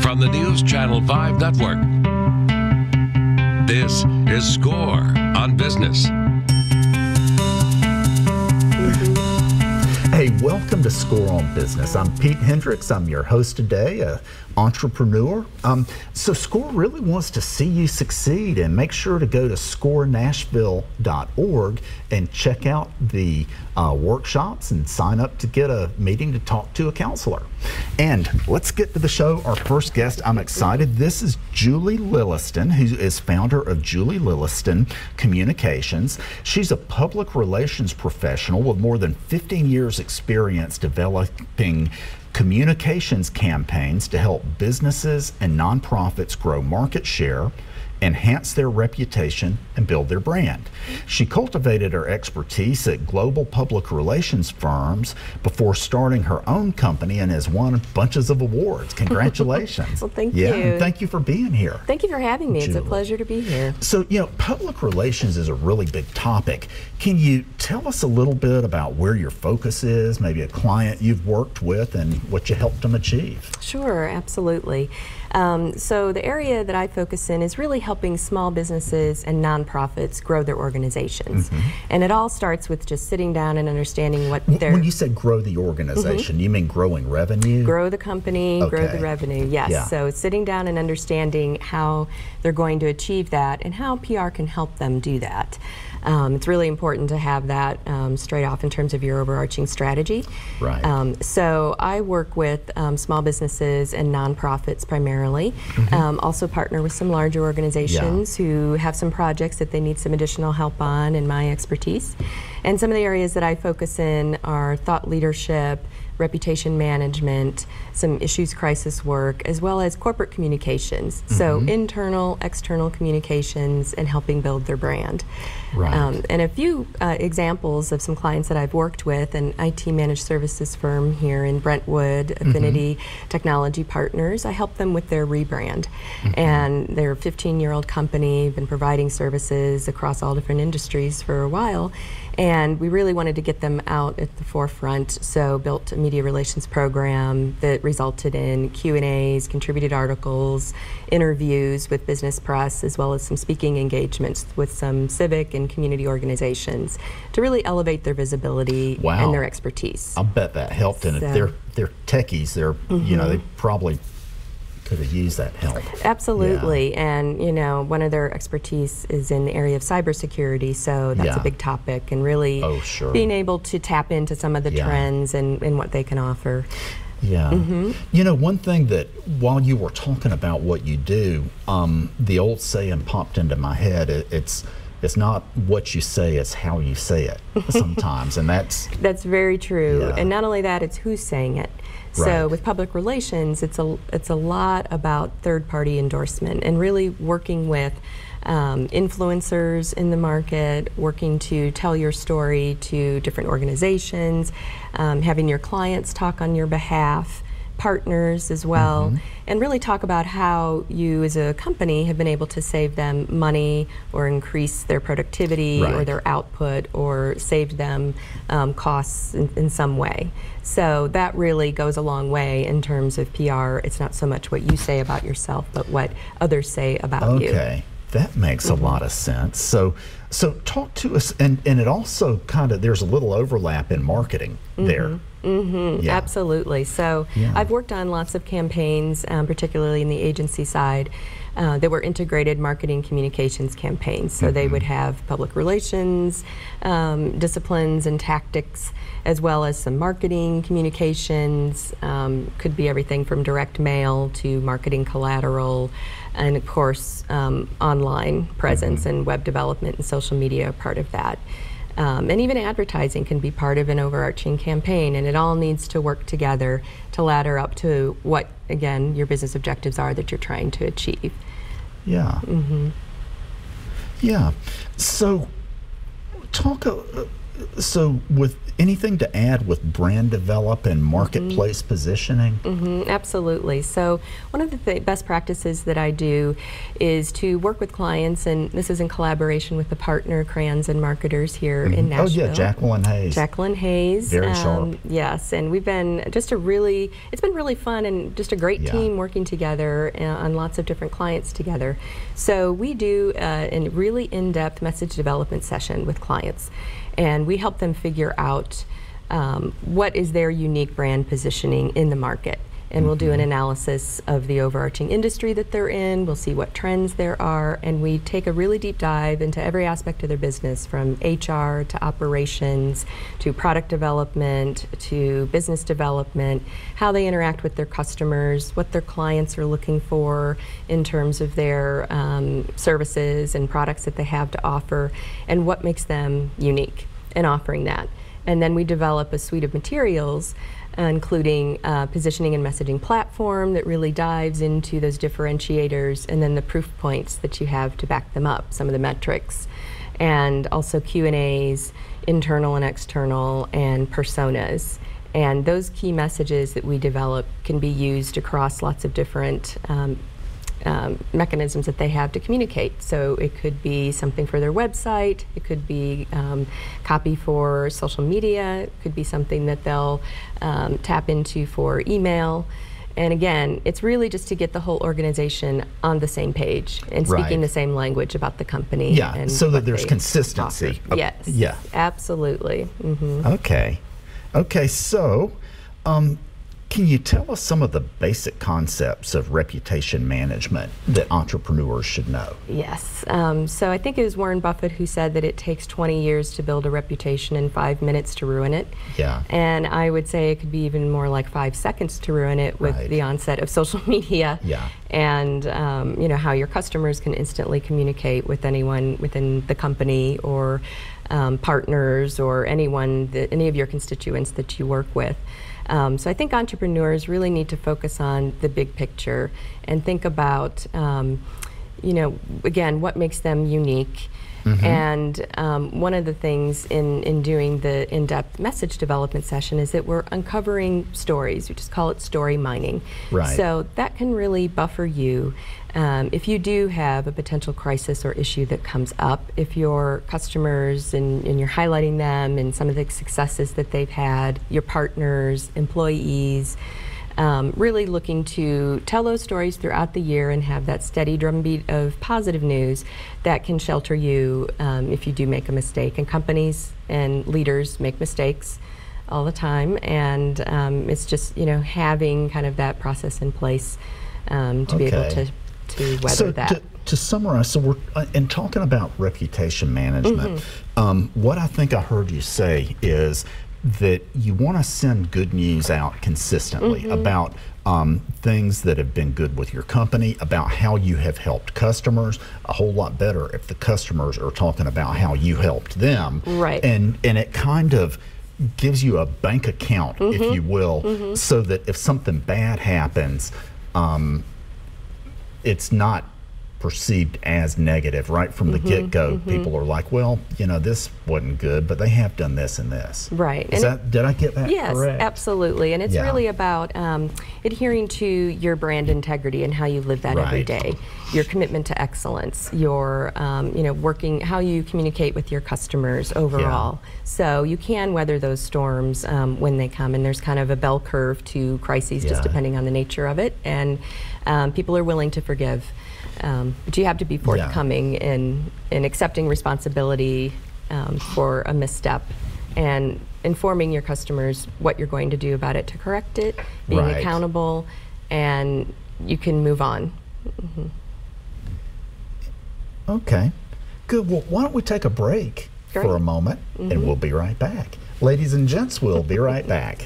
from the NewsChannel 5 network. This is Score on Business. Hey, welcome to Score on Business. I'm Pete Hendricks. I'm your host today, an entrepreneur. So Score really wants to see you succeed, and make sure to go to scorenashville.org and check out the workshops and sign up to get a meeting to talk to a counselor. And let's get to the show. Our first guest, I'm excited. This is Julie Lilliston, who is founder of Julie Lilliston Communications. She's a public relations professional with more than 15 years experience developing communications campaigns to help businesses and nonprofits grow market share, enhance their reputation, and build their brand. She cultivated her expertise at global public relations firms before starting her own company and has won bunches of awards. Congratulations. Well, thank you. And thank you for being here. Thank you for having me. Julie. It's a pleasure to be here. So, public relations is a really big topic. Can you tell us a little bit about where your focus is, maybe a client you've worked with, and what you helped them achieve? Sure, absolutely. So the area that I focus in is really helping small businesses and nonprofits grow their organizations. And it all starts with just sitting down and understanding what they're... When you say grow the organization, you mean growing revenue? Grow the company, grow the revenue, yes. Yeah. So sitting down and understanding how they're going to achieve that and how PR can help them do that. It's really important to have that straight off in terms of your overarching strategy. Right. So I work with small businesses and nonprofits primarily. Also partner with some larger organizations who have some projects that they need some additional help on, and my expertise. And some of the areas that I focus in are thought leadership, reputation management, some issues crisis work, as well as corporate communications. So internal, external communications, and helping build their brand. Right. And a few examples of some clients that I've worked with: an IT managed services firm here in Brentwood, Affinity Technology Partners. I helped them with their rebrand. And they're a 15-year-old company, been providing services across all different industries for a while. And we really wanted to get them out at the forefront, so built a media relations program that resulted in Q&As, contributed articles, interviews with business press, as well as some speaking engagements with some civic and community organizations to really elevate their visibility and their expertise. I'll bet that helped. And if they're techies, they're they probably could have used that help. Absolutely. And one of their expertise is in the area of cybersecurity, so that's a big topic, and really being able to tap into some of the trends and what they can offer. Yeah. One thing that, while you were talking about what you do, the old saying popped into my head. It's not what you say, it's how you say it sometimes, and that's very true. And not only that, it's who's saying it. So with public relations, it's a lot about third-party endorsement and really working with influencers in the market, working to tell your story to different organizations, having your clients talk on your behalf, partners as well, and really talk about how you as a company have been able to save them money or increase their productivity or their output, or save them costs in some way. So that really goes a long way in terms of PR. It's not so much what you say about yourself, but what others say about you. Okay, that makes a lot of sense. So talk to us, and it also kind of, there's a little overlap in marketing there. Absolutely. So I've worked on lots of campaigns, particularly in the agency side, that were integrated marketing communications campaigns. So they would have public relations disciplines and tactics, as well as some marketing communications. Could be everything from direct mail to marketing collateral, and of course online presence and web development and social media are part of that. And even advertising can be part of an overarching campaign, and it all needs to work together to ladder up to what, again, your business objectives are that you're trying to achieve. Yeah. Yeah. So talk, So with anything to add with brand develop and marketplace positioning? Absolutely. So one of the best practices that I do is to work with clients, and this is in collaboration with the partner crayons and marketers here in Nashville. Oh yeah, Jacqueline Hayes. Jacqueline Hayes. Very sharp. Yes, and we've been it's been really fun and just a great team working together on lots of different clients together. So we do a really in-depth message development session with clients, and we help them figure out what is their unique brand positioning in the market. And we'll do an analysis of the overarching industry that they're in, we'll see what trends there are, and we take a really deep dive into every aspect of their business, from HR to operations to product development to business development, how they interact with their customers, what their clients are looking for in terms of their services and products that they have to offer, and what makes them unique in offering that. And then we develop a suite of materials, including positioning and messaging platform that really dives into those differentiators, and then the proof points that you have to back them up, some of the metrics, and also Q&As, internal and external, and personas. And those key messages that we develop can be used across lots of different mechanisms that they have to communicate. So it could be something for their website, it could be copy for social media, it could be something that they'll tap into for email. And again, it's really just to get the whole organization on the same page and speaking the same language about the company. Yeah, and so that there's consistency. Yes, yeah, absolutely. Okay, so can you tell us some of the basic concepts of reputation management that entrepreneurs should know? Yes. So I think it was Warren Buffett who said that it takes 20 years to build a reputation and 5 minutes to ruin it. Yeah. And I would say it could be even more like 5 seconds to ruin it with the onset of social media. Yeah. And you know, how your customers can instantly communicate with anyone within the company, or partners, or any of your constituents that you work with. So I think entrepreneurs really need to focus on the big picture and think about, you know, again, what makes them unique. And one of the things in doing the in-depth message development session is that we're uncovering stories. We just call it story mining. Right. So that can really buffer you if you do have a potential crisis or issue that comes up, if your customers and you're highlighting them and some of the successes that they've had, your partners, employees, really looking to tell those stories throughout the year and have that steady drumbeat of positive news that can shelter you if you do make a mistake. And companies and leaders make mistakes all the time, and it's just, you know, having kind of that process in place to be able to weather that. To summarize, so we're in talking about reputation management. What I think I heard you say is that you want to send good news out consistently about things that have been good with your company, about how you have helped customers. A whole lot better if the customers are talking about how you helped them. Right. And it kind of gives you a bank account, if you will, so that if something bad happens, it's not perceived as negative right from the get-go. People are like, well, you know, this wasn't good, but they have done this and this. Right. Did I get that correct? Yes, absolutely. And it's really about adhering to your brand integrity and how you live that every day. Your commitment to excellence, your you know, how you communicate with your customers overall. So you can weather those storms when they come, and there's kind of a bell curve to crises just depending on the nature of it, and people are willing to forgive. But you have to be forthcoming in accepting responsibility for a misstep and informing your customers what you're going to do about it to correct it, being accountable, and you can move on. Okay, good. Well, why don't we take a break for a moment, and we'll be right back. Ladies and gents, we'll be right back.